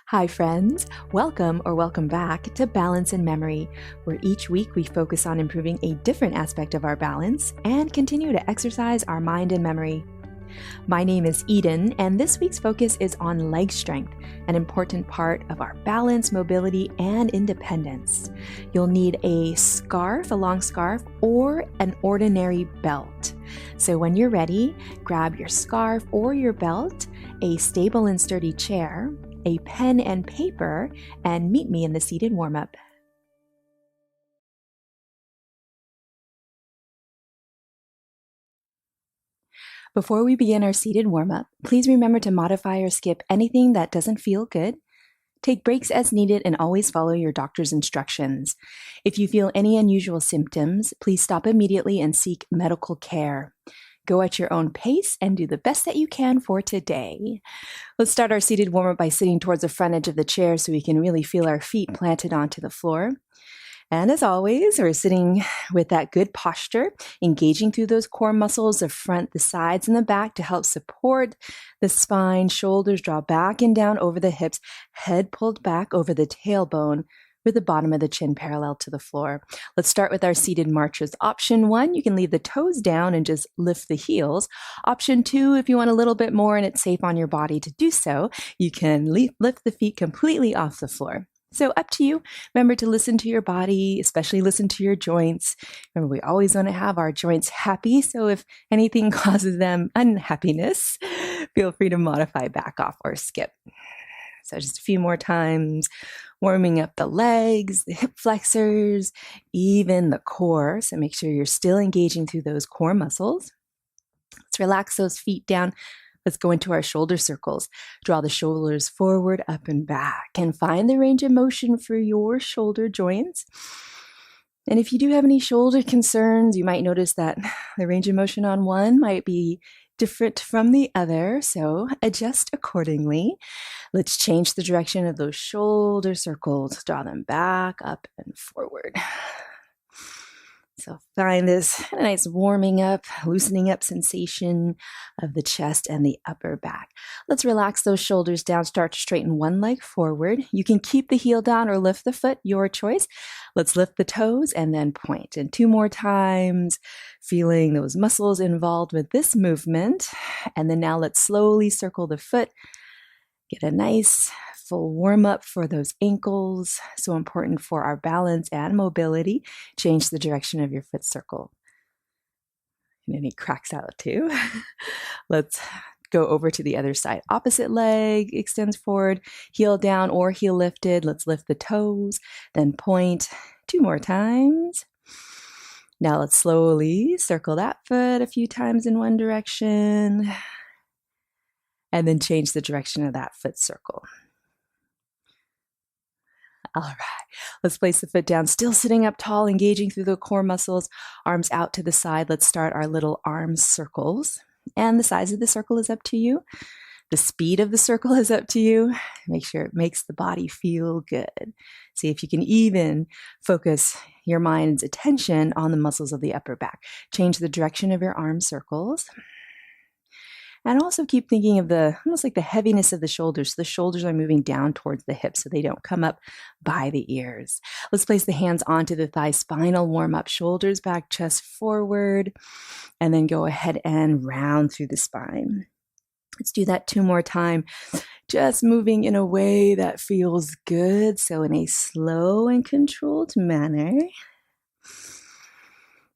Hi, friends. Welcome back to Balance and Memory, where each week we focus on improving a different aspect of our balance and continue to exercise our mind and memory. My name is Eden, and this week's focus is on leg strength, an important part of our balance, mobility, and independence. You'll need a long scarf, or an ordinary belt. So when you're ready, grab your scarf or your belt, a stable and sturdy chair, a pen and paper, and meet me in the seated warm-up. Before we begin our seated warm-up, please remember to modify or skip anything that doesn't feel good. Take breaks as needed and always follow your doctor's instructions. If you feel any unusual symptoms, please stop immediately and seek medical care. Go at your own pace and do the best that you can for today. Let's start our seated warm-up by sitting towards the front edge of the chair so we can really feel our feet planted onto the floor. And as always, we're sitting with that good posture, engaging through those core muscles, the front, the sides, and the back to help support the spine. Shoulders draw back and down over the hips, head pulled back over the tailbone, with the bottom of the chin parallel to the floor. Let's start with our seated marches. Option 1, you can leave the toes down and just lift the heels. Option 2, if you want a little bit more and it's safe on your body to do so, you can lift the feet completely off the floor. So up to you. Remember to listen to your body, especially listen to your joints. Remember, we always want to have our joints happy. So if anything causes them unhappiness, feel free to modify, back off, or skip. So just a few more times, warming up the legs, the hip flexors, even the core. So make sure you're still engaging through those core muscles. Let's relax those feet down. Let's go into our shoulder circles. Draw the shoulders forward, up, and back, and find the range of motion for your shoulder joints. And if you do have any shoulder concerns, you might notice that the range of motion on one might be different from the other, so adjust accordingly. Let's change the direction of those shoulder circles. Draw them back, up, and forward. So find this nice warming up, loosening up sensation of the chest and the upper back. Let's relax those shoulders down. Start to straighten one leg forward. You can keep the heel down or lift the foot, your choice. Let's lift the toes and then point. And 2 more times, feeling those muscles involved with this movement. And then now let's slowly circle the foot. Get a nice full warm up for those ankles, so important for our balance and mobility. Change the direction of your foot circle. And any cracks out too. Let's go over to the other side. Opposite leg extends forward, heel down or heel lifted. Let's lift the toes, then point. 2 more times. Now let's slowly circle that foot a few times in one direction, and then change the direction of that foot circle. All right, let's place the foot down, still sitting up tall, engaging through the core muscles, arms out to the side. Let's start our little arm circles. And the size of the circle is up to you. The speed of the circle is up to you. Make sure it makes the body feel good. See if you can even focus your mind's attention on the muscles of the upper back. Change the direction of your arm circles. And also keep thinking of almost like the heaviness of the shoulders. The shoulders are moving down towards the hips so they don't come up by the ears. Let's place the hands onto the thigh, spinal warm up, shoulders back, chest forward, and then go ahead and round through the spine. Let's do that 2 more times, just moving in a way that feels good. So in a slow and controlled manner.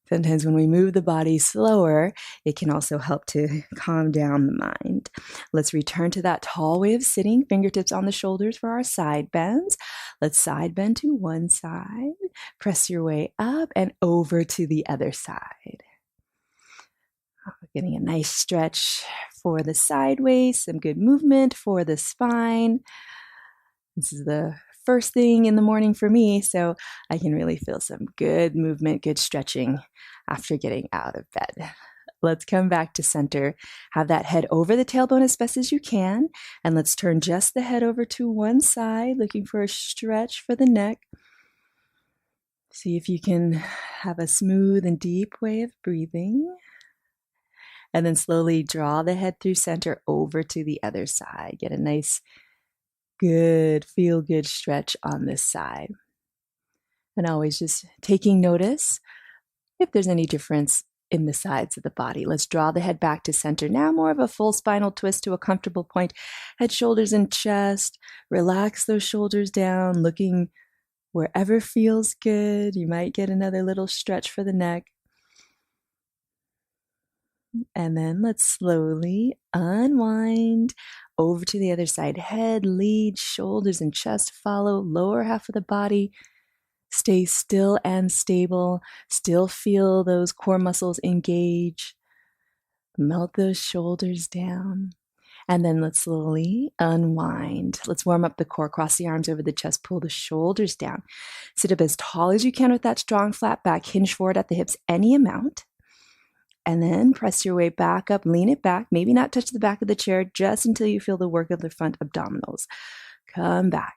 Sometimes when we move the body slower, it can also help to calm down the mind. Let's return to that tall way of sitting, fingertips on the shoulders for our side bends. Let's side bend to one side, press your way up and over to the other side. Getting a nice stretch for the sideways, some good movement for the spine. This is the first thing in the morning for me, so I can really feel some good movement, good stretching after getting out of bed. Let's come back to center. Have that head over the tailbone as best as you can, and let's turn just the head over to one side, looking for a stretch for the neck. See if you can have a smooth and deep way of breathing. And then slowly draw the head through center over to the other side. Get a nice good, feel good stretch on this side. And always just taking notice if there's any difference in the sides of the body. Let's draw the head back to center. Now more of a full spinal twist to a comfortable point. Head, shoulders, and chest. Relax those shoulders down, looking wherever feels good. You might get another little stretch for the neck. And then let's slowly unwind over to the other side. Head, lead, shoulders, and chest follow. Lower half of the body. Stay still and stable. Still feel those core muscles engage. Melt those shoulders down. And then let's slowly unwind. Let's warm up the core. Cross the arms over the chest. Pull the shoulders down. Sit up as tall as you can with that strong flat back. Hinge forward at the hips any amount. And then press your way back up. Lean it back. Maybe not touch the back of the chair just until you feel the work of the front abdominals. Come back.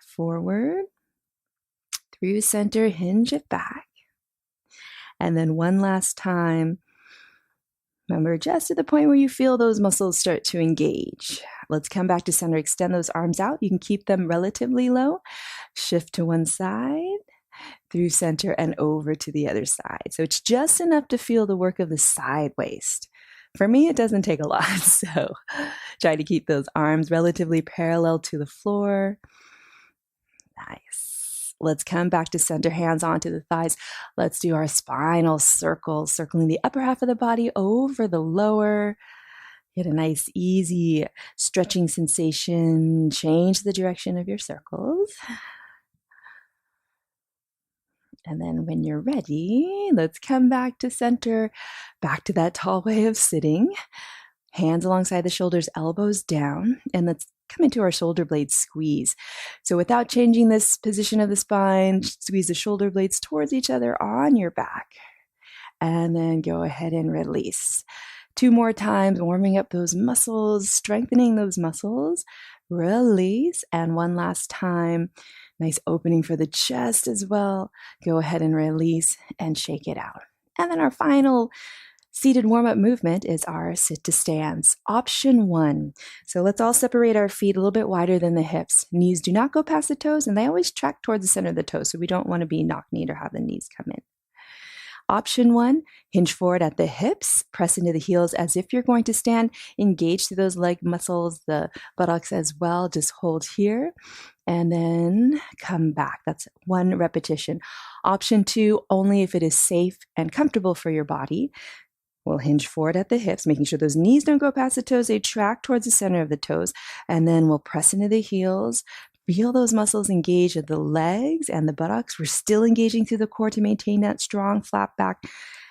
Forward. Through center. Hinge it back. And then one last time. Remember, just at the point where you feel those muscles start to engage. Let's come back to center. Extend those arms out. You can keep them relatively low. Shift to one side, through center, and over to the other side. So it's just enough to feel the work of the side waist. For me, it doesn't take a lot. So try to keep those arms relatively parallel to the floor. Nice. Let's come back to center, hands onto the thighs. Let's do our spinal circle, circling the upper half of the body over the lower. Get a nice, easy stretching sensation. Change the direction of your circles. And then when you're ready, let's come back to center, back to that tall way of sitting. Hands alongside the shoulders, elbows down, and let's come into our shoulder blade squeeze. So without changing this position of the spine, squeeze the shoulder blades towards each other on your back. And then go ahead and release. 2 more times, warming up those muscles, strengthening those muscles. Release. And one last time, nice opening for the chest as well. Go ahead and release and shake it out. And then our final seated warm-up movement is our sit to stands. Option 1. So let's all separate our feet a little bit wider than the hips. Knees do not go past the toes, and they always track towards the center of the toes, so we don't want to be knock-kneed or have the knees come in. Option 1, hinge forward at the hips, press into the heels as if you're going to stand. Engage through those leg muscles, the buttocks as well. Just hold here and then come back. That's 1 repetition. Option 2, only if it is safe and comfortable for your body. We'll hinge forward at the hips, making sure those knees don't go past the toes. They track towards the center of the toes. And then we'll press into the heels. Feel those muscles engage at the legs and the buttocks. We're still engaging through the core to maintain that strong flat back.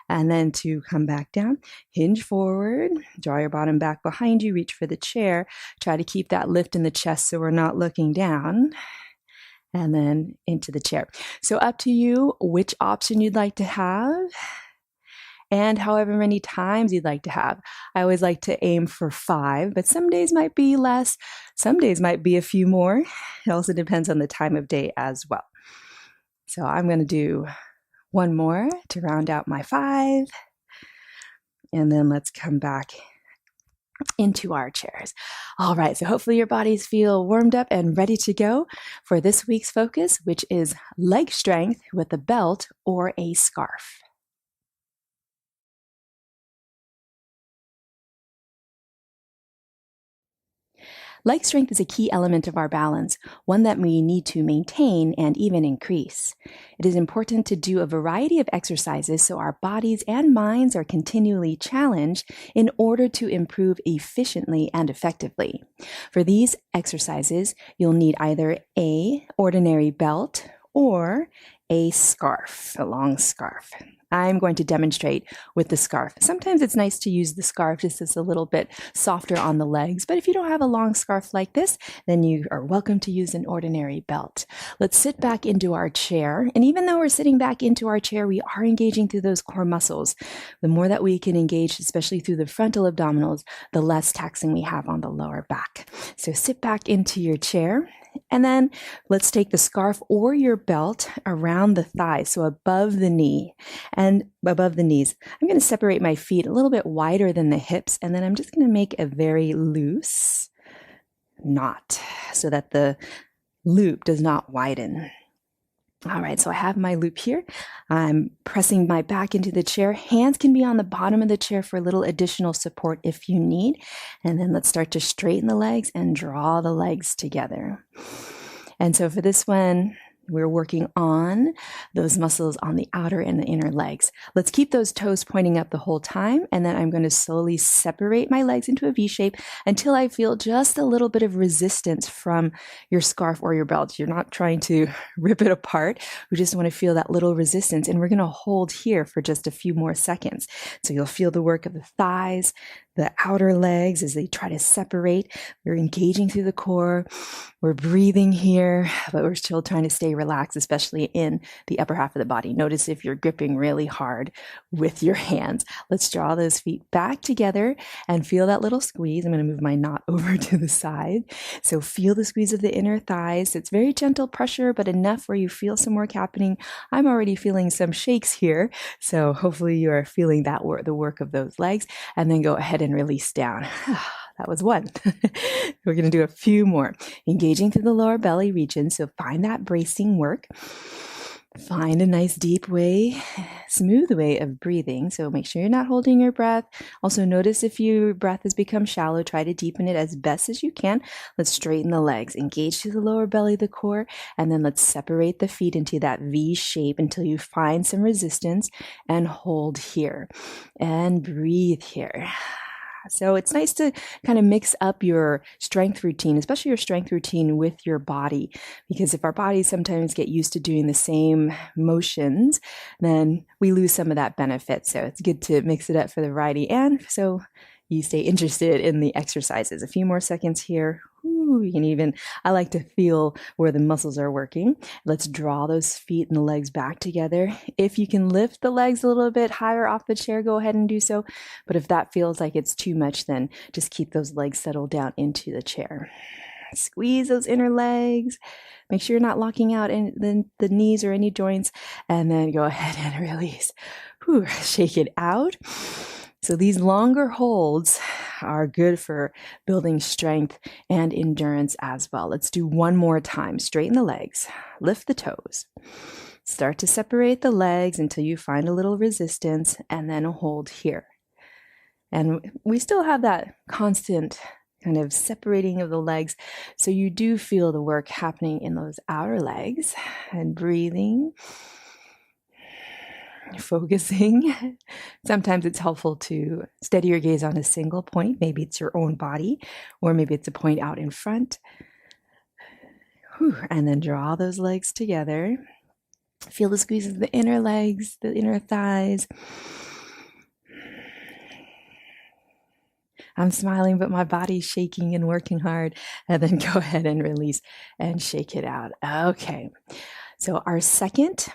And then to come back down, hinge forward, draw your bottom back behind you, reach for the chair. Try to keep that lift in the chest so we're not looking down. And then into the chair. So up to you which option you'd like to have, and however many times you'd like to have. I always like to aim for 5, but some days might be less. Some days might be a few more. It also depends on the time of day as well. So I'm going to do 1 more to round out my 5. And then let's come back into our chairs. All right, so hopefully your bodies feel warmed up and ready to go for this week's focus, which is leg strength with a belt or a scarf. Leg strength is a key element of our balance, one that we need to maintain and even increase. It is important to do a variety of exercises so our bodies and minds are continually challenged in order to improve efficiently and effectively. For these exercises, you'll need either a ordinary belt or a scarf, a long scarf. I'm going to demonstrate with the scarf. Sometimes it's nice to use the scarf just as a little bit softer on the legs, but if you don't have a long scarf like this, then you are welcome to use an ordinary belt. Let's sit back into our chair, and even though we're sitting back into our chair, we are engaging through those core muscles. The more that we can engage, especially through the frontal abdominals, the less taxing we have on the lower back. So sit back into your chair. And then let's take the scarf or your belt around the thighs, so above the knee and above the knees. I'm going to separate my feet a little bit wider than the hips, and then I'm just going to make a very loose knot. so that the loop does not widen. All right, so I have my loop here. I'm pressing my back into the chair. Hands can be on the bottom of the chair for a little additional support if you need. And then let's start to straighten the legs and draw the legs together. And so for this one, we're working on those muscles on the outer and the inner legs. Let's keep those toes pointing up the whole time. And then I'm going to slowly separate my legs into a V shape until I feel just a little bit of resistance from your scarf or your belt. You're not trying to rip it apart. We just want to feel that little resistance. And we're going to hold here for just a few more seconds. So you'll feel the work of the thighs, the outer legs as they try to separate. We're engaging through the core. We're breathing here, but we're still trying to stay relaxed, especially in the upper half of the body. Notice if you're gripping really hard with your hands. Let's draw those feet back together and feel that little squeeze. I'm going to move my knot over to the side. So feel the squeeze of the inner thighs. It's very gentle pressure, but enough where you feel some work happening. I'm already feeling some shakes here. So hopefully you are feeling that the work of those legs, and then go ahead and release down. That was one. We're going to do a few more. Engaging through the lower belly region. So find that bracing work. Find a nice deep way, smooth way of breathing. So make sure you're not holding your breath. Also notice if your breath has become shallow, try to deepen it as best as you can. Let's straighten the legs, engage through the lower belly, the core, and then let's separate the feet into that V shape until you find some resistance and hold here and breathe here. So it's nice to kind of mix up your strength routine, especially your strength routine with your body, because if our bodies sometimes get used to doing the same motions, then we lose some of that benefit. So it's good to mix it up for the variety, and so you stay interested in the exercises. A few more seconds here. Ooh, you can even, I like to feel where the muscles are working. Let's draw those feet and the legs back together. If you can lift the legs a little bit higher off the chair, go ahead and do so. But if that feels like it's too much, then just keep those legs settled down into the chair. Squeeze those inner legs. Make sure you're not locking out in the knees or any joints. And then go ahead and release. Whew, shake it out. So these longer holds are good for building strength and endurance as well. Let's do one more time. Straighten the legs, lift the toes. Start to separate the legs until you find a little resistance, and then hold here. And we still have that constant kind of separating of the legs. So you do feel the work happening in those outer legs, and breathing. Focusing. Sometimes it's helpful to steady your gaze on a single point. Maybe it's your own body, or maybe it's a point out in front. And then draw those legs together. Feel the squeeze of the inner legs, the inner thighs. I'm smiling, but my body's shaking and working hard. And then go ahead and release and shake it out. Okay. So our second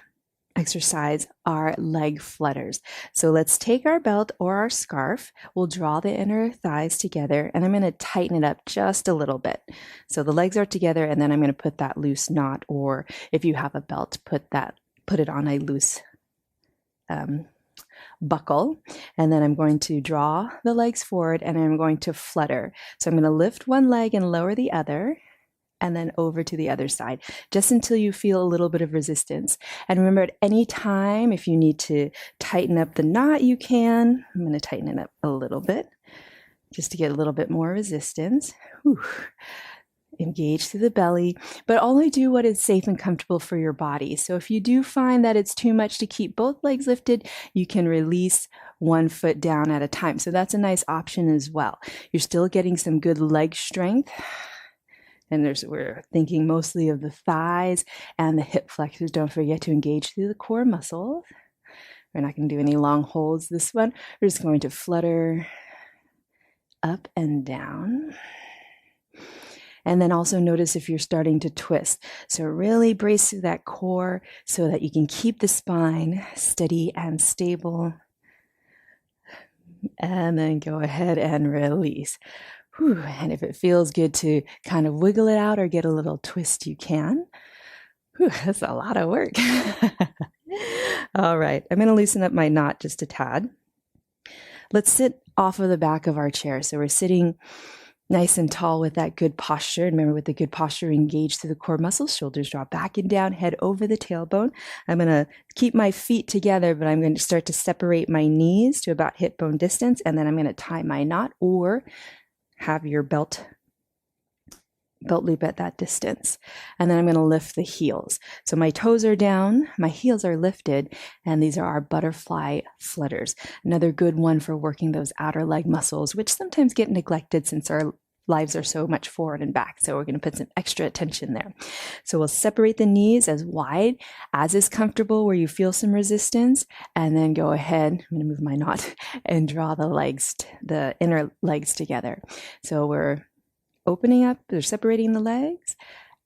exercise are leg flutters. So let's take our belt or our scarf. We'll draw the inner thighs together, and I'm going to tighten it up just a little bit. So the legs are together, and then I'm going to put that loose knot, or if you have a belt, put it on a loose buckle. And then I'm going to draw the legs forward, and I'm going to flutter. So I'm going to lift one leg and lower the other, and then over to the other side, just until you feel a little bit of resistance. And remember, at any time, if you need to tighten up the knot, you can. I'm going to tighten it up a little bit, just to get a little bit more resistance. Whew. Engage through the belly, but only do what is safe and comfortable for your body. So if you do find that it's too much to keep both legs lifted, you can release one foot down at a time. So that's a nice option as well. You're still getting some good leg strength. And we're thinking mostly of the thighs and the hip flexors. Don't forget to engage through the core muscles. We're not going to do any long holds this one. We're just going to flutter up and down. And then also notice if you're starting to twist. So really brace through that core so that you can keep the spine steady and stable. And then go ahead and release. Whew. And if it feels good to kind of wiggle it out or get a little twist, you can. Whew, that's a lot of work. All right, I'm going to loosen up my knot just a tad. Let's sit off of the back of our chair. So we're sitting Nice and tall with that good posture. Remember, with the good posture, engage through the core muscles, shoulders drop back and down, head over the tailbone. I'm going to keep my feet together, but I'm going to start to separate my knees to about hip bone distance, and then I'm going to tie my knot or have your belt loop at that distance. And then I'm going to lift the heels. So my toes are down, my heels are lifted, and these are our butterfly flutters. Another good one for working those outer leg muscles, which sometimes get neglected since our lives are so much forward and back. So we're going to put some extra attention there. So we'll separate the knees as wide as is comfortable where you feel some resistance, and then go ahead, I'm going to move my knot, and draw the legs, the inner legs together. So we're opening up, they're separating the legs,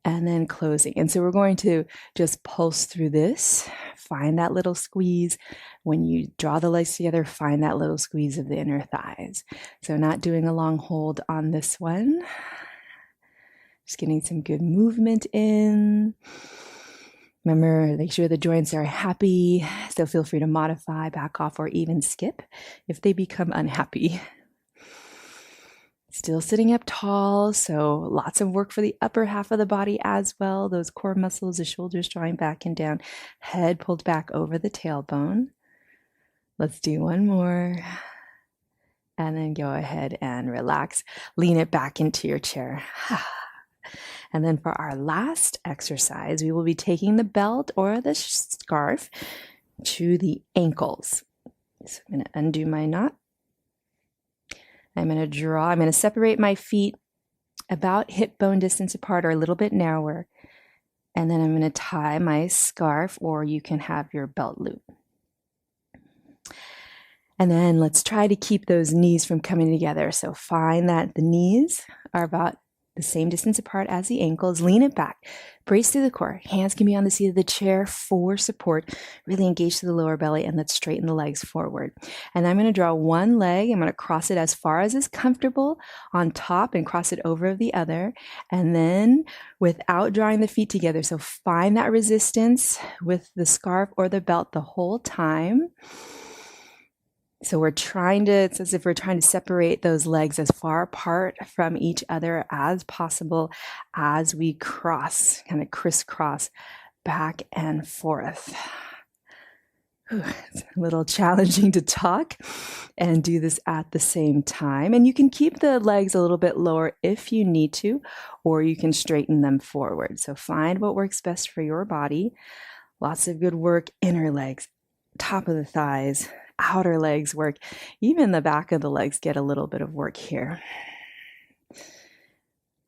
and then closing. And so we're going to just pulse through this, find that little squeeze. When you draw the legs together, find that little squeeze of the inner thighs. So not doing a long hold on this one. Just getting some good movement in. Remember, make sure the joints are happy. So feel free to modify, back off, or even skip if they become unhappy. Still sitting up tall, so lots of work for the upper half of the body as well. Those core muscles, the shoulders drawing back and down, head pulled back over the tailbone. Let's do one more. And then go ahead and relax. Lean it back into your chair. And then for our last exercise, we will be taking the belt or the scarf to the ankles. So I'm going to undo my knot. I'm going to separate my feet about hip bone distance apart or a little bit narrower. And then I'm going to tie my scarf, or you can have your belt loop. And then let's try to keep those knees from coming together. So find that the knees are about the same distance apart as the ankles. Lean it back. Brace through the core. Hands can be on the seat of the chair for support. Really engage through the lower belly, and let's straighten the legs forward. And I'm going to draw one leg. I'm going to cross it as far as is comfortable on top and cross it over the other. And then without drawing the feet together. So find that resistance with the scarf or the belt the whole time. So it's as if we're trying to separate those legs as far apart from each other as possible as we cross, kind of crisscross back and forth. It's a little challenging to talk and do this at the same time. And you can keep the legs a little bit lower if you need to, or you can straighten them forward. So find what works best for your body. Lots of good work, inner legs, top of the thighs, outer legs work. Even the back of the legs get a little bit of work here.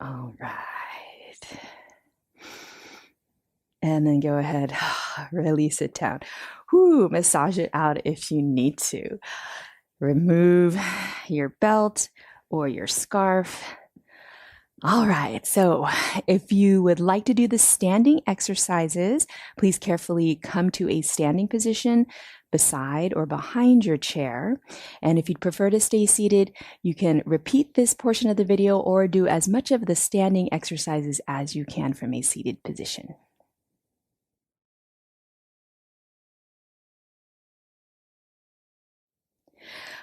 All right. And then go ahead, release it down. Massage it out if you need to. Remove your belt or your scarf. All right, so if you would like to do the standing exercises, please carefully come to a standing position beside or behind your chair. And if you'd prefer to stay seated, you can repeat this portion of the video or do as much of the standing exercises as you can from a seated position.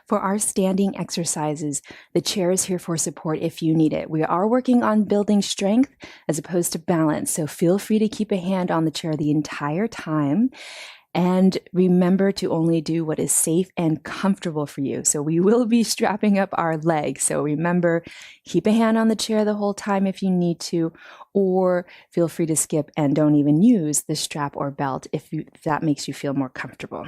For our standing exercises, the chair is here for support if you need it. We are working on building strength as opposed to balance, so feel free to keep a hand on the chair the entire time. And remember to only do what is safe and comfortable for you. So we will be strapping up our legs. So remember, keep a hand on the chair the whole time if you need to, or feel free to skip and don't even use the strap or belt if that makes you feel more comfortable.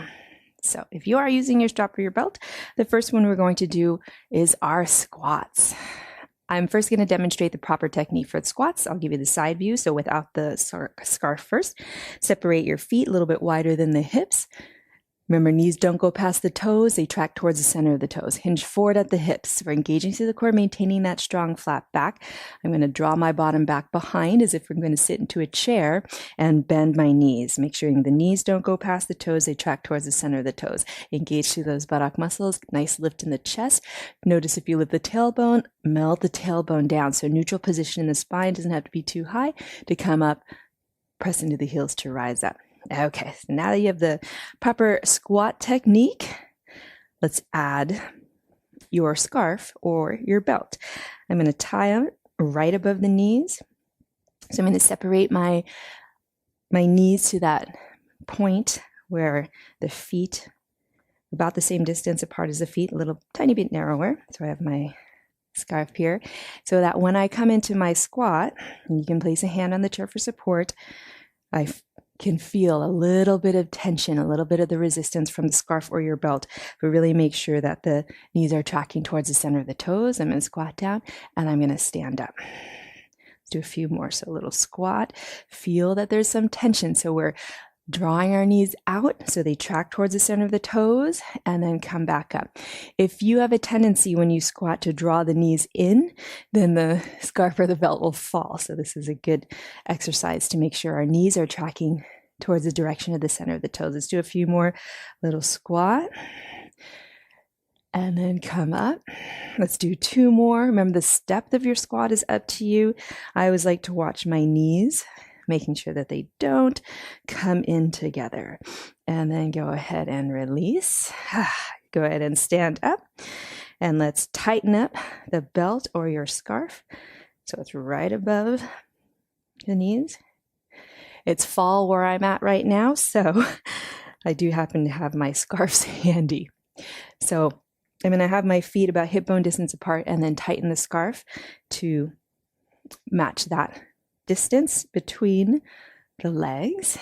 So if you are using your strap or your belt, the first one we're going to do is our squats. I'm first going to demonstrate the proper technique for the squats. I'll give you the side view. So without the scarf first, separate your feet a little bit wider than the hips. Remember, knees don't go past the toes. They track towards the center of the toes. Hinge forward at the hips. We're engaging through the core, maintaining that strong flat back. I'm going to draw my bottom back behind as if we're going to sit into a chair and bend my knees. Make sure the knees don't go past the toes. They track towards the center of the toes. Engage through those buttock muscles. Nice lift in the chest. Notice if you lift the tailbone, melt the tailbone down. So neutral position in the spine doesn't have to be too high to come up. Press into the heels to rise up. Okay, so now that you have the proper squat technique, let's add your scarf or your belt. I'm going to tie it right above the knees. So I'm going to separate my knees to that point where the feet, about the same distance apart as the feet, a little tiny bit narrower. So I have my scarf here, so that when I come into my squat, and you can place a hand on the chair for support, I can feel a little bit of tension, a little bit of the resistance from the scarf or your belt, but really make sure that the knees are tracking towards the center of the toes. I'm going to squat down and I'm going to stand up. Let's do a few more. So a little squat, feel that there's some tension. So we're drawing our knees out so they track towards the center of the toes, and then come back up. If you have a tendency when you squat to draw the knees in, then the scarf or the belt will fall. So this is a good exercise to make sure our knees are tracking towards the direction of the center of the toes. Let's do a few more. Little squat. And then come up. Let's do 2 more. Remember, the depth of your squat is up to you. I always like to watch my knees, making sure that they don't come in together. And then go ahead and release. Go ahead and stand up. And let's tighten up the belt or your scarf so it's right above the knees. It's fall where I'm at right now, so I do happen to have my scarves handy. So I'm going to have my feet about hip bone distance apart and then tighten the scarf to match that distance between the legs.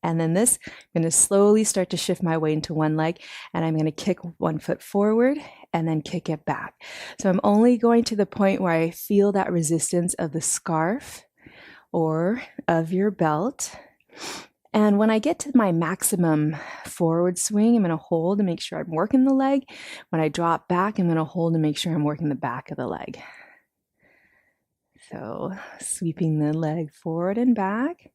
And then this, I'm going to slowly start to shift my weight into one leg, and I'm going to kick one foot forward and then kick it back. So I'm only going to the point where I feel that resistance of the scarf or of your belt. And when I get to my maximum forward swing, I'm going to hold and make sure I'm working the leg. When I drop back, I'm going to hold and make sure I'm working the back of the leg. So sweeping the leg forward and back.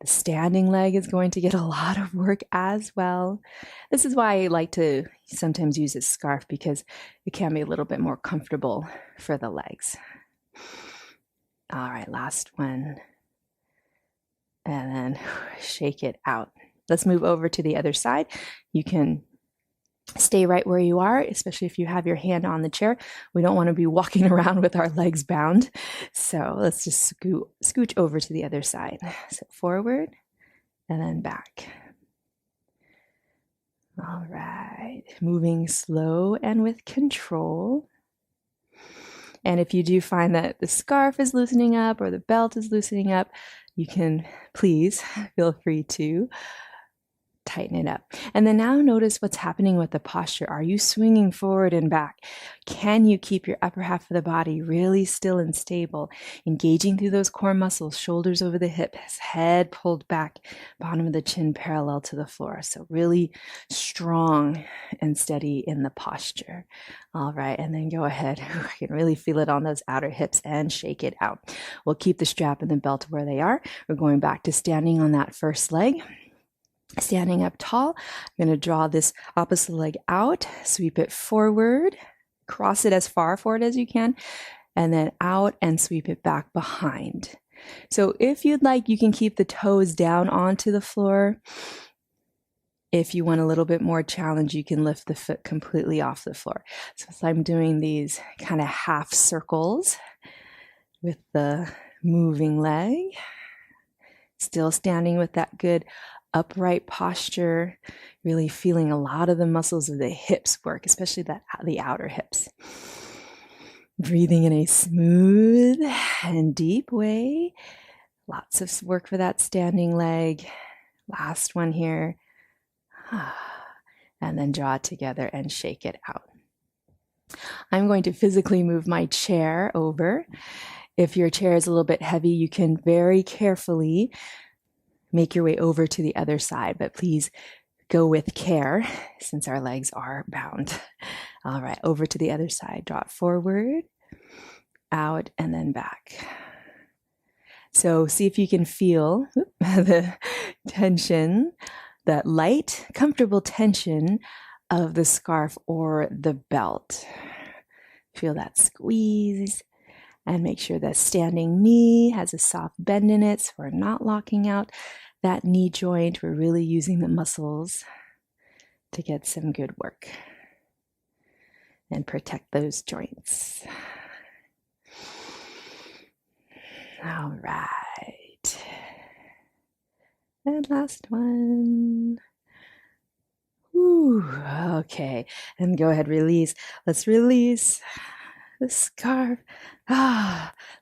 The standing leg is going to get a lot of work as well. This is why I like to sometimes use a scarf, because it can be a little bit more comfortable for the legs. All right, last one. And then shake it out. Let's move over to the other side. You can stay right where you are, especially if you have your hand on the chair. We don't want to be walking around with our legs bound. So let's just scooch over to the other side. So forward and then back. All right, moving slow and with control. And if you do find that the scarf is loosening up or the belt is loosening up, you can please feel free to tighten it up. And then now notice what's happening with the posture. Are you swinging forward and back? Can you keep your upper half of the body really still and stable, engaging through those core muscles, shoulders over the hips, head pulled back, bottom of the chin parallel to the floor. So really strong and steady in the posture. All right, and then go ahead. I can really feel it on those outer hips and shake it out. We'll keep the strap and the belt where they are. We're going back to standing on that first leg. Standing up tall, I'm going to draw this opposite leg out, sweep it forward, cross it as far forward as you can, and then out and sweep it back behind. So if you'd like, you can keep the toes down onto the floor. If you want a little bit more challenge, you can lift the foot completely off the floor. So as I'm doing these kind of half circles with the moving leg, still standing with that good upright posture, really feeling a lot of the muscles of the hips work, especially the outer hips. Breathing in a smooth and deep way. Lots of work for that standing leg. Last one here. And then draw it together and shake it out. I'm going to physically move my chair over. If your chair is a little bit heavy, you can very carefully make your way over to the other side, but please go with care since our legs are bound. All right, over to the other side. Draw it forward, out, and then back. So see if you can feel the tension, that light, comfortable tension of the scarf or the belt. Feel that squeeze. And make sure the standing knee has a soft bend in it so we're not locking out that knee joint. We're really using the muscles to get some good work. and protect those joints. All right. And last one. Ooh, okay. And go ahead, release. Let's release the scarf.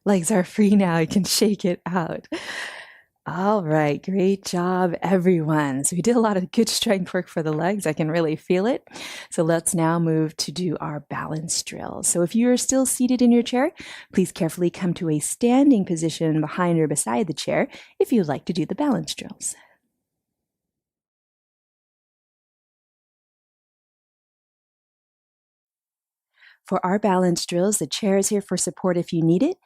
Legs are free now. You can shake it out. All right, great job, everyone. So we did a lot of good strength work for the legs. I can really feel it. So let's now move to do our balance drills. So if you are still seated in your chair, please carefully come to a standing position behind or beside the chair if you'd like to do the balance drills. For our balance drills, the chair is here for support if you need it.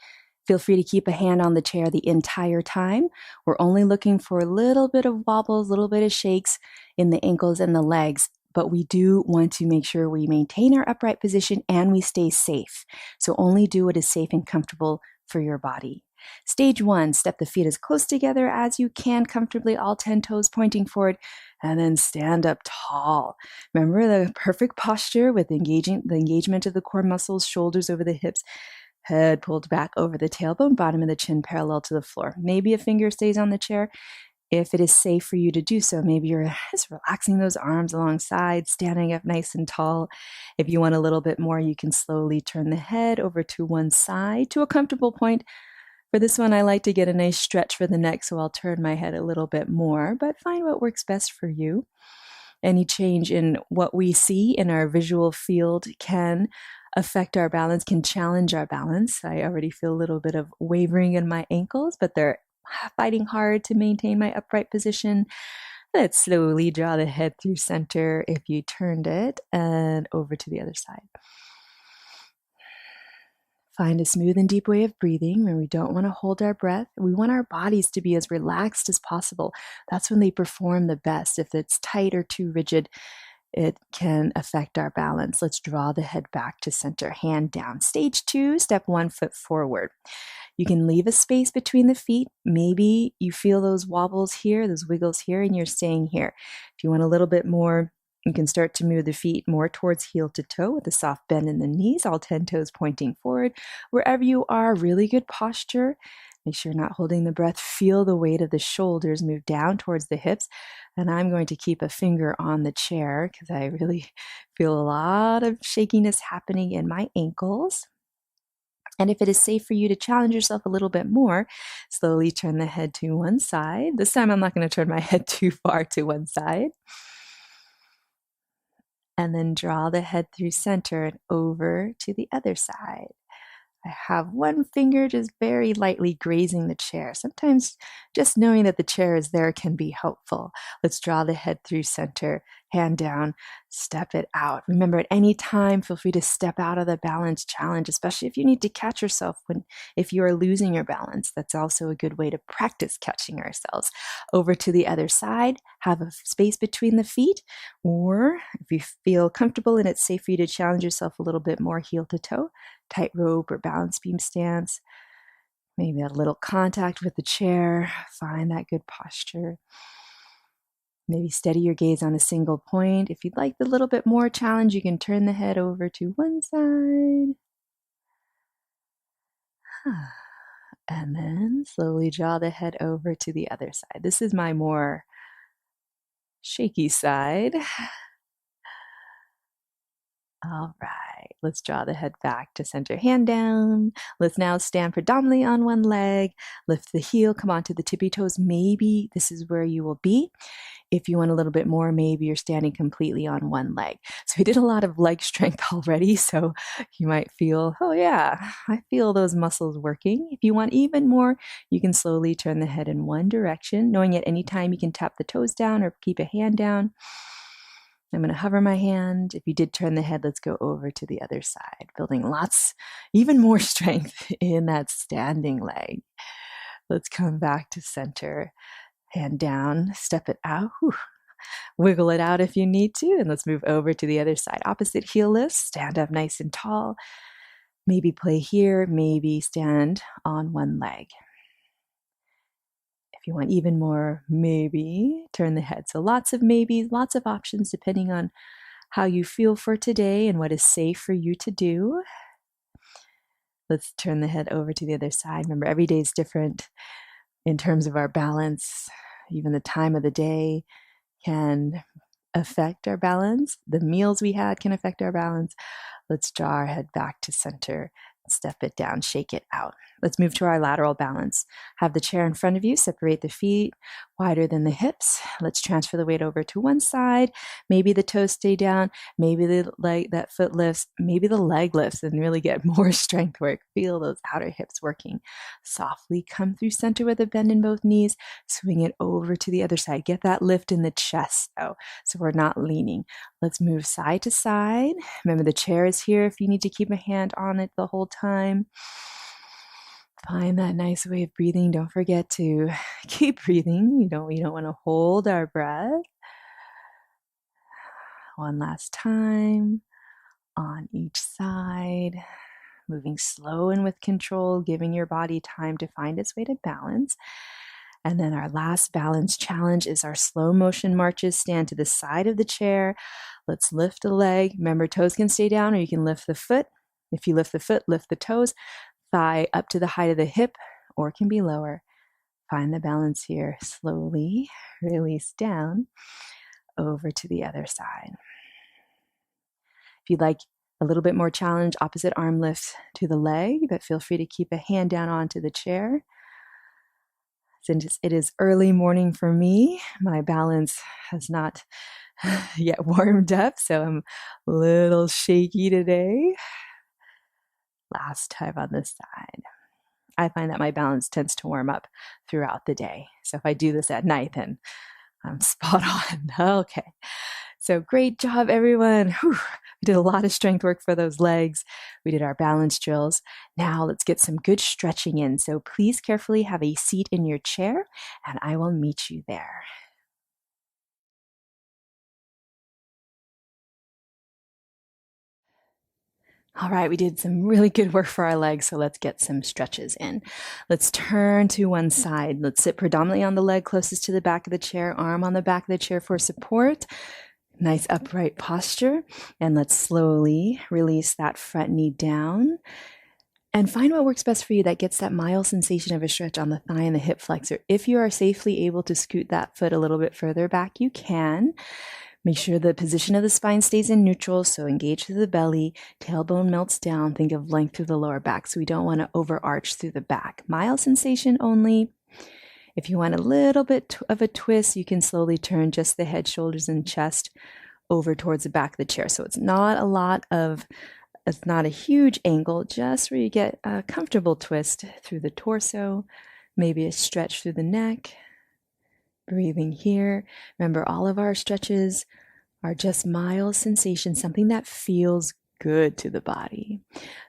Feel free to keep a hand on the chair the entire time. We're only looking for a little bit of wobbles, a little bit of shakes in the ankles and the legs, but we do want to make sure we maintain our upright position and we stay safe. So only do what is safe and comfortable for your body. Stage 1, step the feet as close together as you can comfortably, all 10 toes pointing forward, and then stand up tall. Remember the perfect posture with the engagement of the core muscles, shoulders over the hips, head pulled back over the tailbone, bottom of the chin parallel to the floor. Maybe a finger stays on the chair. If it is safe for you to do so, maybe you're just relaxing those arms alongside, standing up nice and tall. If you want a little bit more, you can slowly turn the head over to one side to a comfortable point. For this one, I like to get a nice stretch for the neck, so I'll turn my head a little bit more, but find what works best for you. Any change in what we see in our visual field can affect our balance, can challenge our balance. I already feel a little bit of wavering in my ankles, but they're fighting hard to maintain my upright position. Let's slowly draw the head through center if you turned it and over to the other side. Find a smooth and deep way of breathing where we don't want to hold our breath. We want our bodies to be as relaxed as possible. That's when they perform the best. If it's tight or too rigid, it can affect our balance. Let's draw the head back to center, hand down. Stage 2, step 1 foot forward. You can leave a space between the feet. Maybe you feel those wobbles here, those wiggles here, and you're staying here. If you want a little bit more, you can start to move the feet more towards heel to toe with a soft bend in the knees, all 10 toes pointing forward. Wherever you are, really good posture. Make sure you're not holding the breath. Feel the weight of the shoulders move down towards the hips. And I'm going to keep a finger on the chair because I really feel a lot of shakiness happening in my ankles. And if it is safe for you to challenge yourself a little bit more, slowly turn the head to one side. This time I'm not going to turn my head too far to one side. And then draw the head through center and over to the other side. I have one finger just very lightly grazing the chair. Sometimes just knowing that the chair is there can be helpful. Let's draw the head through center, hand down, step it out. Remember, at any time, feel free to step out of the balance challenge, especially if you need to catch yourself if you are losing your balance. That's also a good way to practice catching ourselves. Over to the other side, have a space between the feet, or if you feel comfortable and it's safe for you to challenge yourself a little bit more, heel to toe, tightrope or balance beam stance. Maybe a little contact with the chair. Find that good posture. Maybe steady your gaze on a single point. If you'd like a little bit more challenge, you can turn the head over to one side. And then slowly draw the head over to the other side. This is my more shaky side. All right, let's draw the head back to center, hand down. Let's now stand predominantly on one leg. Lift the heel, come onto the tippy toes. Maybe this is where you will be. If you want a little bit more, maybe you're standing completely on one leg. So we did a lot of leg strength already, so you might feel, oh yeah, I feel those muscles working. If you want even more, you can slowly turn the head in one direction, knowing at any time you can tap the toes down or keep a hand down. I'm going to hover my hand. If you did turn the head, let's go over to the other side, building even more strength in that standing leg. Let's come back to center. Hand down, step it out. Whew. Wiggle it out if you need to. And let's move over to the other side. Opposite heel lift, stand up nice and tall. Maybe play here, maybe stand on one leg. If you want even more, maybe turn the head. So lots of maybes, lots of options depending on how you feel for today and what is safe for you to do. Let's turn the head over to the other side. Remember, every day is different in terms of our balance. Even the time of the day can affect our balance. The meals we had can affect our balance. Let's draw our head back to center, step it down, shake it out. Let's move to our lateral balance. Have the chair in front of you, separate the feet wider than the hips. Let's transfer the weight over to one side. Maybe the toes stay down, maybe the leg, that foot lifts, maybe the leg lifts, and really get more strength work. Feel those outer hips working. Softly come through center with a bend in both knees, swing it over to the other side. Get that lift in the chest though, so we're not leaning. Let's move side to side. Remember, the chair is here if you need to keep a hand on it the whole time. Find that nice way of breathing. Don't forget to keep breathing. We don't want to hold our breath. One last time on each side. Moving slow and with control, giving your body time to find its way to balance. And then our last balance challenge is our slow motion marches. Stand to the side of the chair. Let's lift a leg. Remember, toes can stay down, or you can lift the foot. If you lift the foot, lift the toes. Thigh up to the height of the hip, or it can be lower. Find the balance here. Slowly release down over to the other side. If you'd like a little bit more challenge, opposite arm lift to the leg, but feel free to keep a hand down onto the chair. Since it is early morning for me, my balance has not yet warmed up, so I'm a little shaky today. Last time on this side. I find that my balance tends to warm up throughout the day. So if I do this at night, then I'm spot on. Okay. So great job, everyone. Whew. We did a lot of strength work for those legs. We did our balance drills. Now let's get some good stretching in. So please carefully have a seat in your chair, and I will meet you there. All right, we did some really good work for our legs, so let's get some stretches in. Let's turn to one side. Let's sit predominantly on the leg closest to the back of the chair, arm on the back of the chair for support. Nice upright posture. And let's slowly release that front knee down. And find what works best for you that gets that mild sensation of a stretch on the thigh and the hip flexor. If you are safely able to scoot that foot a little bit further back, you can. Make sure the position of the spine stays in neutral, so engage through the belly, tailbone melts down, think of length through the lower back, so we don't want to overarch through the back. Mild sensation only. If you want a little bit of a twist, you can slowly turn just the head, shoulders, and chest over towards the back of the chair. So it's not a huge angle, just where you get a comfortable twist through the torso, maybe a stretch through the neck. Breathing here. Remember, all of our stretches are just mild sensations, something that feels good to the body.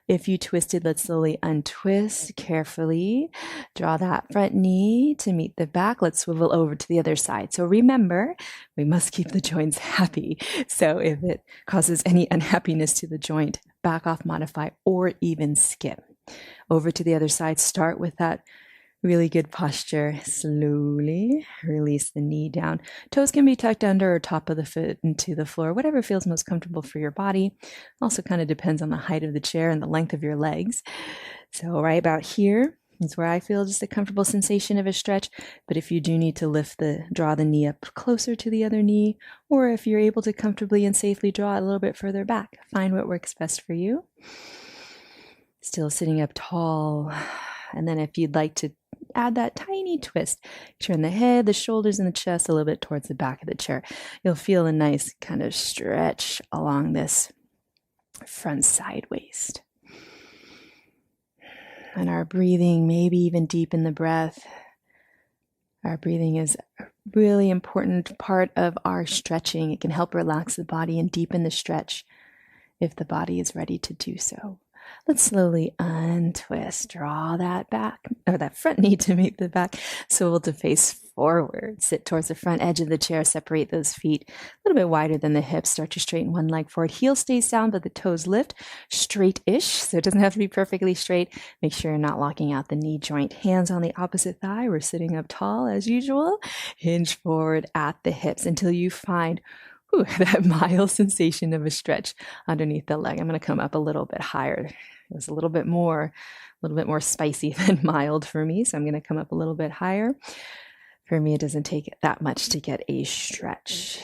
If you twisted, let's slowly untwist carefully. Draw that front knee to meet the back. Let's swivel over to the other side. So remember, we must keep the joints happy. So if it causes any unhappiness to the joint, back off, modify, or even skip. Over to the other side. Start with that really good posture. Slowly release the knee down. Toes can be tucked under or top of the foot into the floor, whatever feels most comfortable for your body. Also kind of depends on the height of the chair and the length of your legs. So right about here is where I feel just a comfortable sensation of a stretch. But if you do need to draw the knee up closer to the other knee, or if you're able to comfortably and safely draw it a little bit further back, find what works best for you. Still sitting up tall. And then if you'd like to add that tiny twist, turn the head, the shoulders, and the chest a little bit towards the back of the chair. You'll feel a nice kind of stretch along this front side waist. And our breathing, maybe even deepen the breath. Our breathing is a really important part of our stretching. It can help relax the body and deepen the stretch if the body is ready to do so. Let's slowly untwist, draw that back, or that front knee to meet the back, swivel to face forward, sit towards the front edge of the chair, separate those feet a little bit wider than the hips, start to straighten one leg forward, heel stays down, but the toes lift, straight-ish, so it doesn't have to be perfectly straight. Make sure you're not locking out the knee joint. Hands on the opposite thigh, we're sitting up tall as usual, hinge forward at the hips until you find Ooh, that mild sensation of a stretch underneath the leg. I'm going to come up a little bit higher. It was a little bit more spicy than mild for me, so I'm going to come up a little bit higher. For me, it doesn't take that much to get a stretch.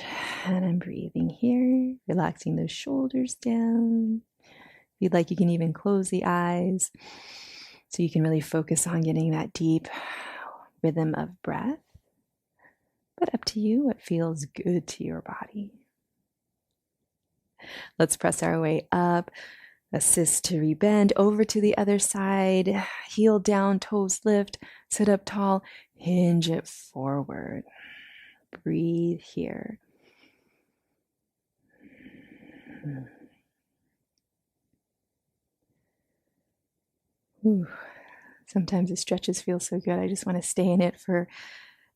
And I'm breathing here, relaxing those shoulders down. If you'd like, you can even close the eyes so you can really focus on getting that deep rhythm of breath. But up to you, what feels good to your body. Let's press our way up. Assist to rebend over to the other side. Heel down, toes lift, sit up tall, hinge it forward. Breathe here. Ooh. Sometimes the stretches feel so good. I just want to stay in it for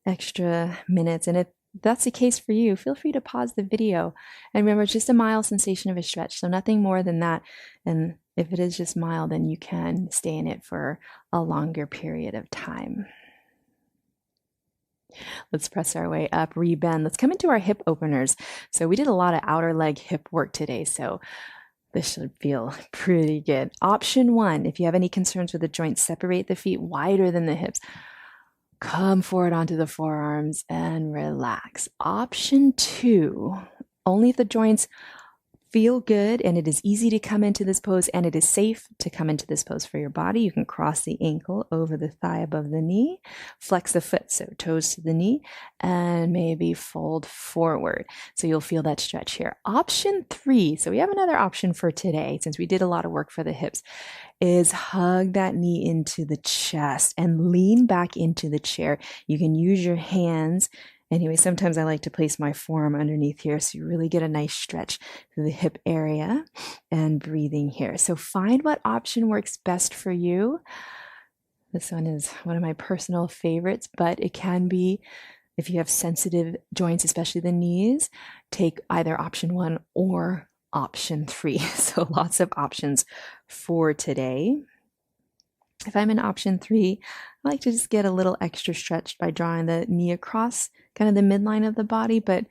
extra minutes. And if that's the case for you, feel free to pause the video. And remember, it's just a mild sensation of a stretch, so nothing more than that. And if it is just mild, then you can stay in it for a longer period of time. Let's press our way up, rebend. Let's come into our hip openers. So we did a lot of outer leg hip work today, so this should feel pretty good. Option 1, if you have any concerns with the joints, separate the feet wider than the hips. Come forward onto the forearms and relax. Option 2, only if the joints feel good and it is easy to come into this pose and it is safe to come into this pose for your body. You can cross the ankle over the thigh above the knee, flex the foot, so toes to the knee, and maybe fold forward. So you'll feel that stretch here. Option 3, so we have another option for today, since we did a lot of work for the hips, is hug that knee into the chest and lean back into the chair. You can use your hands. Anyway, sometimes I like to place my forearm underneath here so you really get a nice stretch through the hip area and breathing here. So find what option works best for you. This one is one of my personal favorites, but it can be, if you have sensitive joints, especially the knees, take either option 1 or option 3. So lots of options for today. If I'm in option 3, I like to just get a little extra stretched by drawing the knee across kind of the midline of the body, but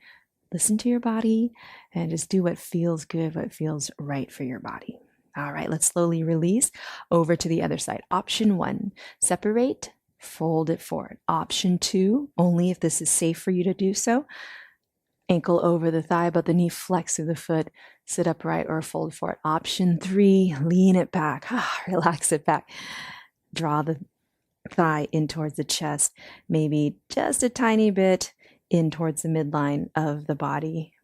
listen to your body and just do what feels good, what feels right for your body. All right, let's slowly release over to the other side. Option 1, separate, fold it forward. Option 2, only if this is safe for you to do so, ankle over the thigh, but the knee flex through the foot, sit upright or fold forward. Option 3, lean it back, relax it back. Draw the thigh in towards the chest, maybe just a tiny bit in towards the midline of the body,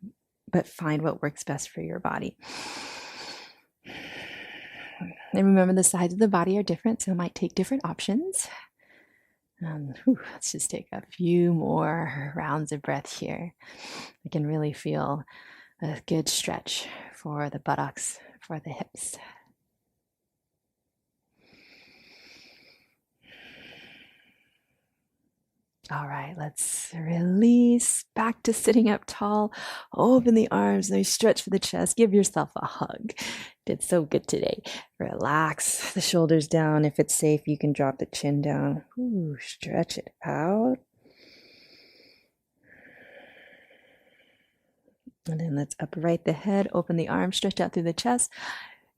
but find what works best for your body. And remember, the sides of the body are different, so it might take different options. Let's just take a few more rounds of breath here. I can really feel a good stretch for the buttocks, for the hips. All right, let's release back to sitting up tall. Open the arms, nice stretch for the chest. Give yourself a hug. Did so good today. Relax the shoulders down. If it's safe, you can drop the chin down. Stretch it out. And then let's upright the head, open the arms, stretch out through the chest.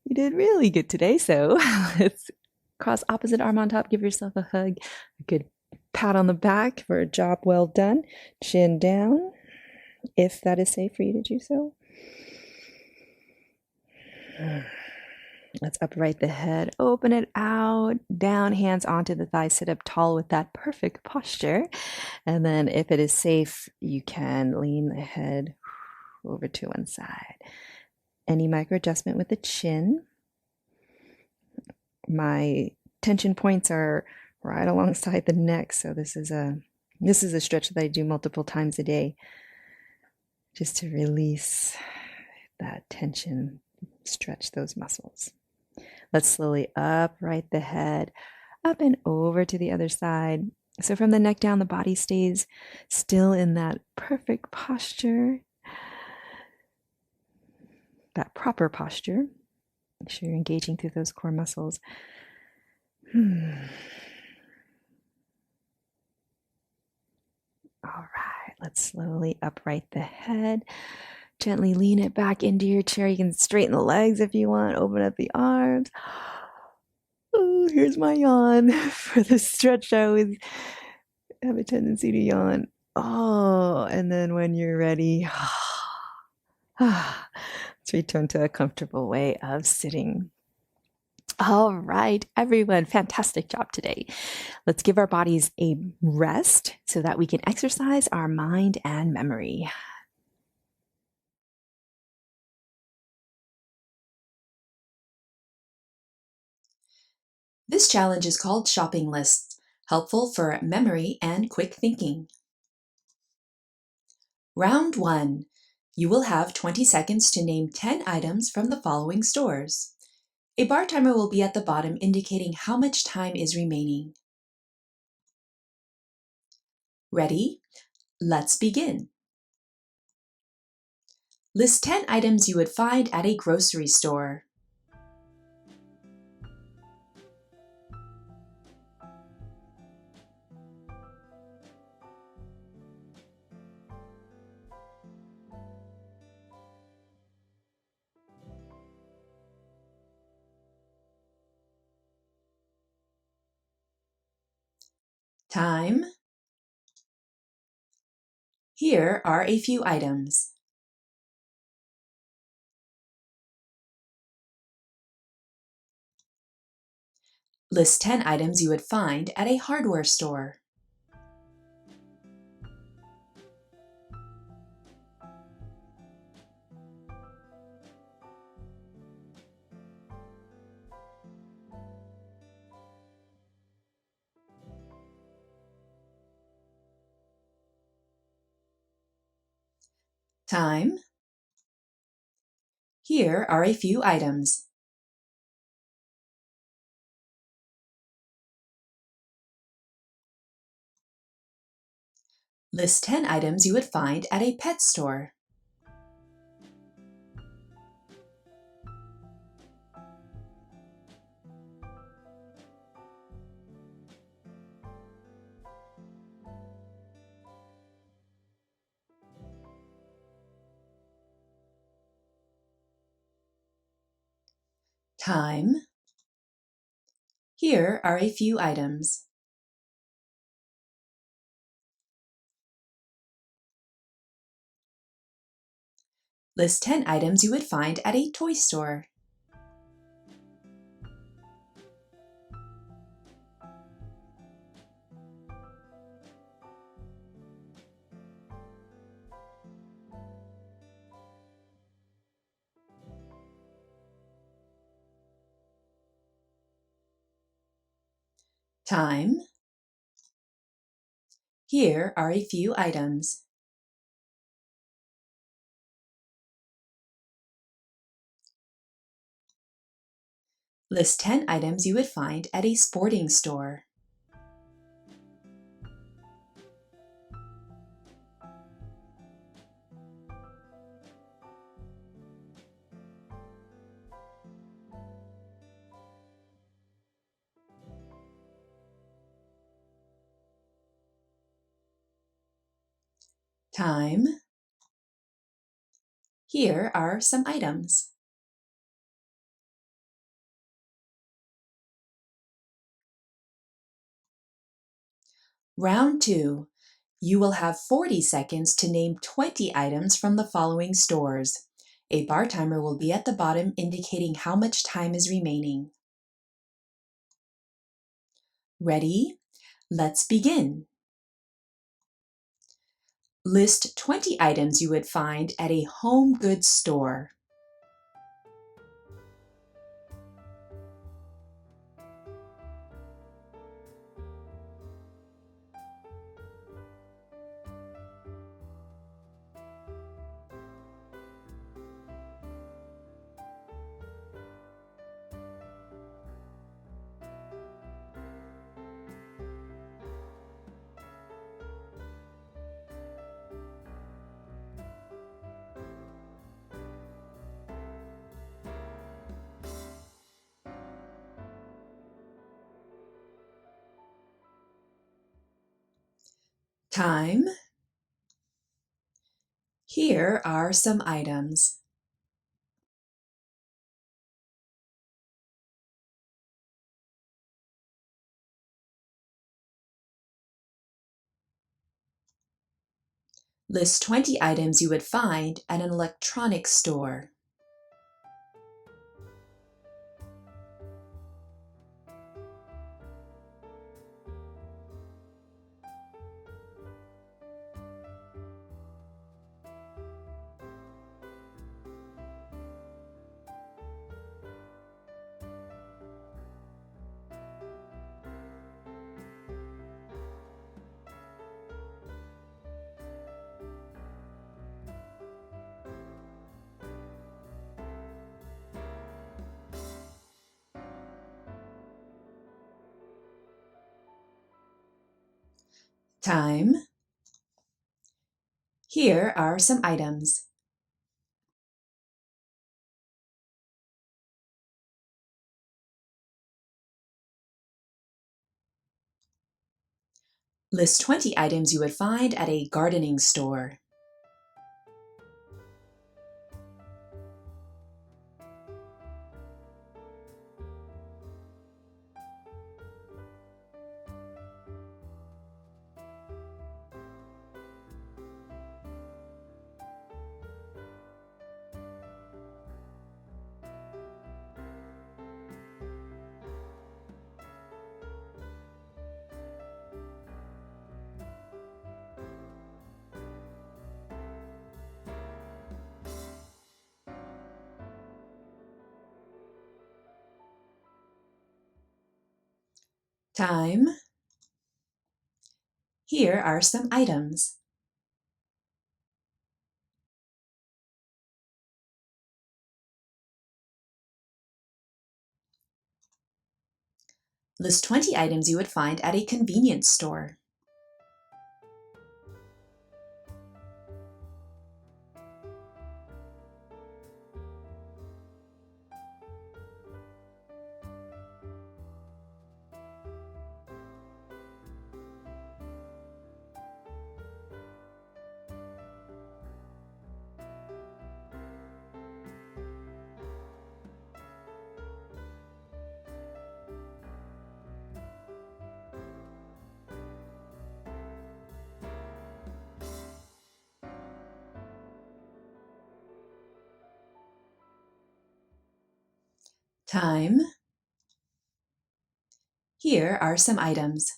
You did really good today, so let's cross opposite arm on top. Give yourself a hug. A good pat on the back for a job well done. Chin down, if that is safe for you to do so. Let's upright the head, open it out, down, hands onto the thighs, sit up tall with that perfect posture. And then if it is safe, you can lean the head over to one side. Any micro adjustment with the chin. My tension points are right alongside the neck, so this is a stretch that I do multiple times a day, just to release that tension, stretch those muscles. Let's slowly upright the head, up and over to the other side. So from the neck down, the body stays still in that perfect posture, that proper posture. Make sure you're engaging through those core muscles. All right, let's slowly upright the head. Gently lean it back into your chair. You can straighten the legs if you want, open up the arms. Oh, here's my yawn for the stretch. I always have a tendency to yawn. Oh, and then when you're ready, let's return to a comfortable way of sitting. All right, everyone, fantastic job today. Let's give our bodies a rest so that we can exercise our mind and memory. This challenge is called Shopping Lists, helpful for memory and quick thinking. Round 1. You will have 20 seconds to name 10 items from the following stores. A bar timer will be at the bottom indicating how much time is remaining. Ready? Let's begin. List 10 items you would find at a grocery store. Time. Here are a few items. List 10 items you would find at a hardware store. Time. Here are a few items. List 10 items you would find at a pet store. Time. Here are a few items. List 10 items you would find at a toy store. Time. Here are a few items. List 10 items you would find at a sporting store. Time. Here are some items. Round 2. You will have 40 seconds to name 20 items from the following stores. A bar timer will be at the bottom indicating how much time is remaining. Ready? Let's begin. List 20 items you would find at a home goods store. Time. Here are some items. List 20 items you would find at an electronics store. Time. Here are some items. List 20 items you would find at a gardening store. Time. Here are some items. List 20 items you would find at a convenience store. Time. Here are some items.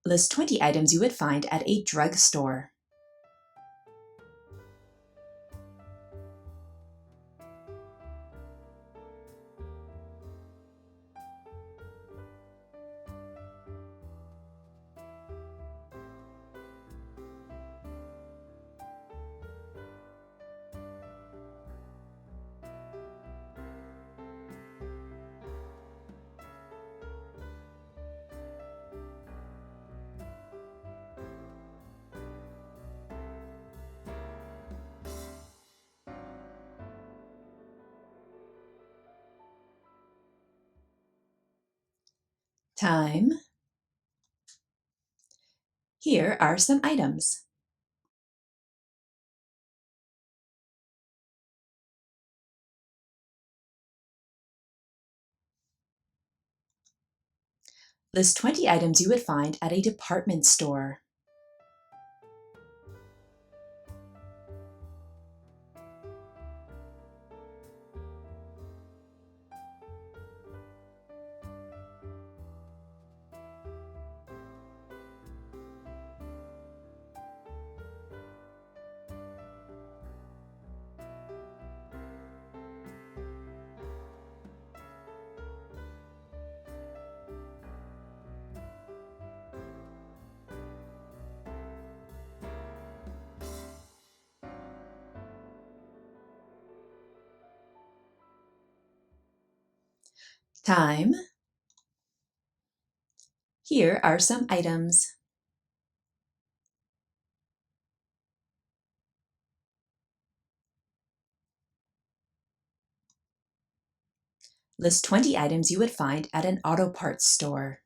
List 20 items you would find at a drugstore. Time. Here are some items. List 20 items you would find at a department store. Time. Here are some items. List 20 items you would find at an auto parts store.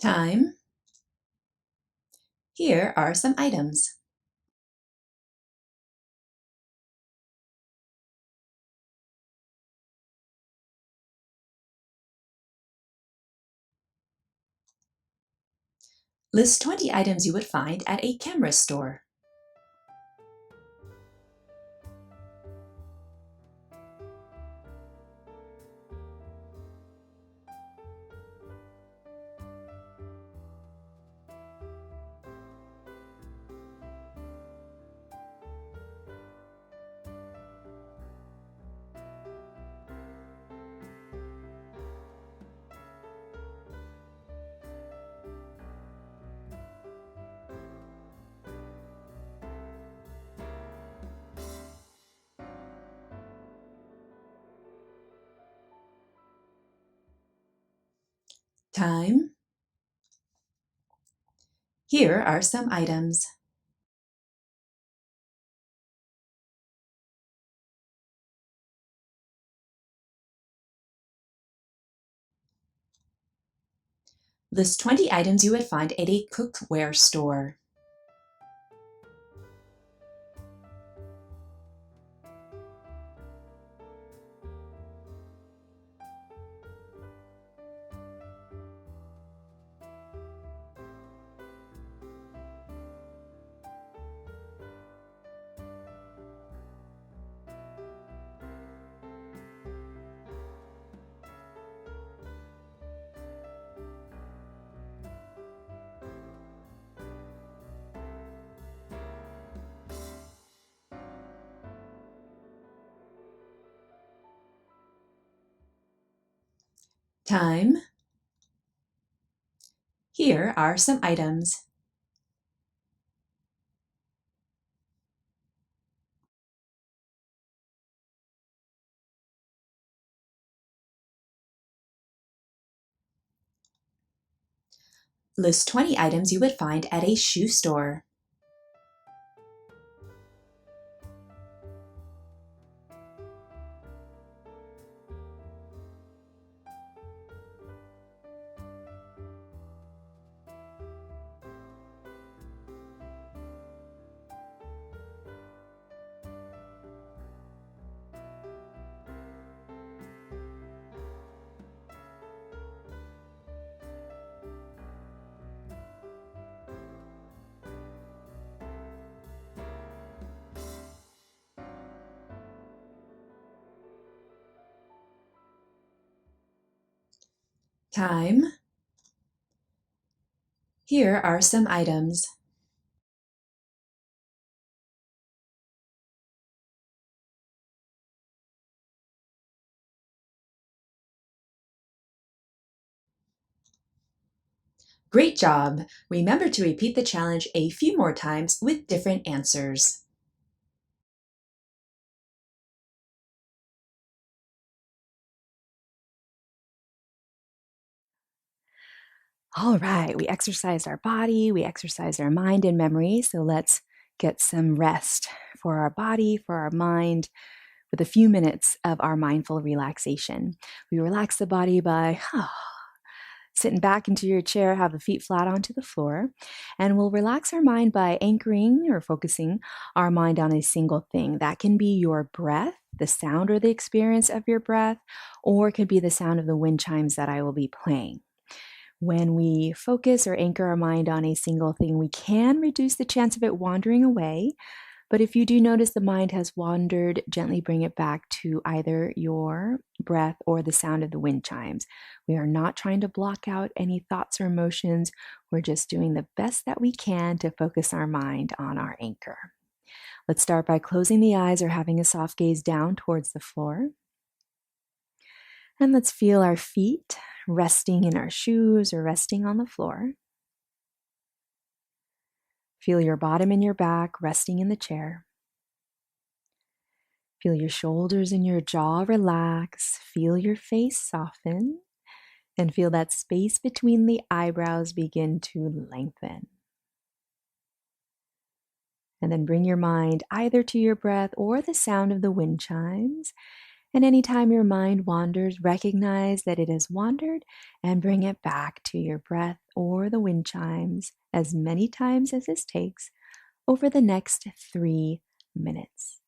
Time. Here are some items. List 20 items you would find at a camera store. Time. Here are some items. List 20 items you would find at a cookware store. Time. Here are some items. List 20 items you would find at a shoe store. Time. Here are some items. Great job! Remember to repeat the challenge a few more times with different answers. All right, we exercised our body, we exercised our mind and memory, so let's get some rest for our body, for our mind, with a few minutes of our mindful relaxation. We relax the body by sitting back into your chair, have the feet flat onto the floor, and we'll relax our mind by anchoring or focusing our mind on a single thing. That can be your breath, the sound or the experience of your breath, or it could be the sound of the wind chimes that I will be playing. When we focus or anchor our mind on a single thing, we can reduce the chance of it wandering away, But if you do notice the mind has wandered, gently bring it back to either your breath or the sound of the wind chimes. We are not trying to block out any thoughts or emotions. We're just doing the best that we can to focus our mind on our anchor. Let's start by closing the eyes or having a soft gaze down towards the floor. And let's feel our feet resting in our shoes or resting on the floor. Feel your bottom and your back resting in the chair. Feel your shoulders and your jaw relax. Feel your face soften. And feel that space between the eyebrows begin to lengthen. And then bring your mind either to your breath or the sound of the wind chimes. And anytime your mind wanders, recognize that it has wandered and bring it back to your breath or the wind chimes as many times as this takes over the next 3 minutes.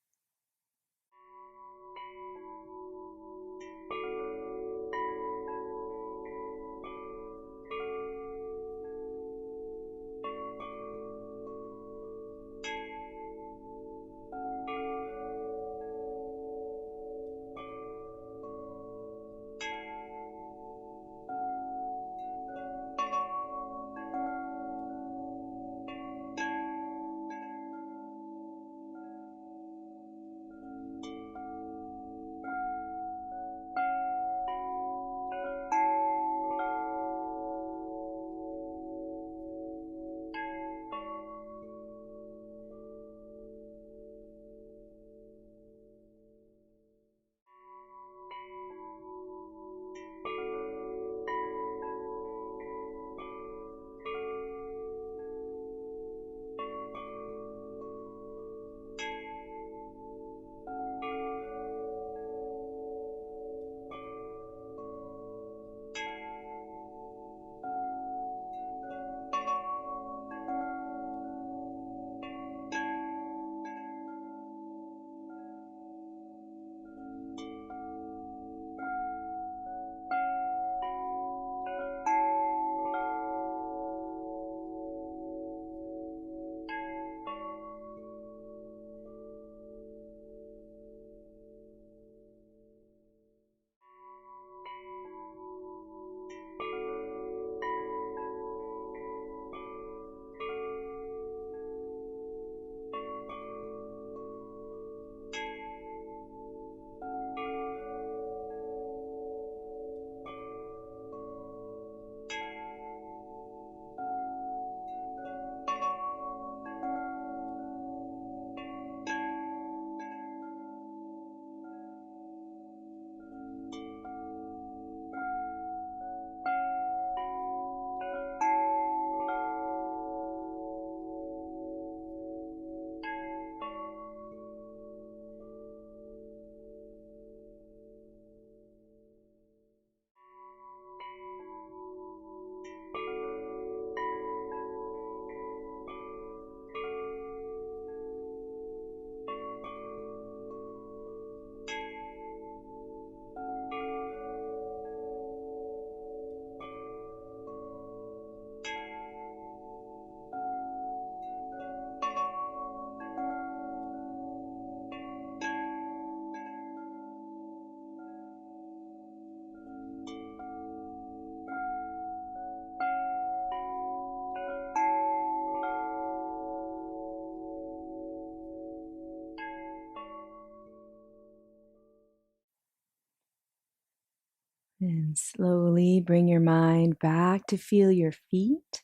And slowly bring your mind back to feel your feet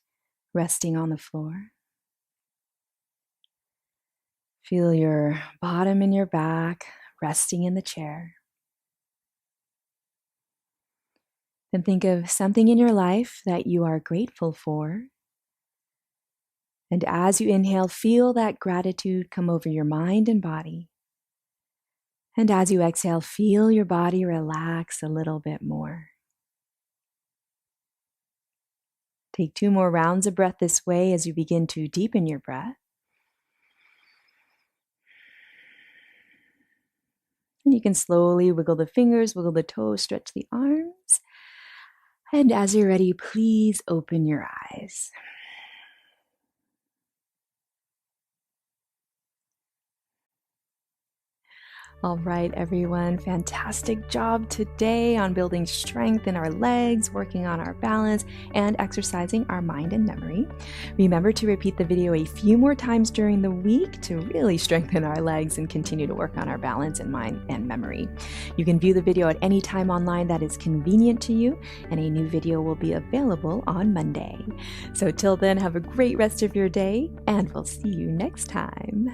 resting on the floor. Feel your bottom and your back resting in the chair. Then think of something in your life that you are grateful for. And as you inhale, feel that gratitude come over your mind and body. And as you exhale, feel your body relax a little bit more. Take 2 more rounds of breath this way as you begin to deepen your breath. And you can slowly wiggle the fingers, wiggle the toes, stretch the arms. And as you're ready, please open your eyes. All right, everyone, fantastic job today on building strength in our legs, working on our balance, and exercising our mind and memory. Remember to repeat the video a few more times during the week to really strengthen our legs and continue to work on our balance and mind and memory. You can view the video at any time online that is convenient to you, and a new video will be available on Monday. So till then, have a great rest of your day, and we'll see you next time.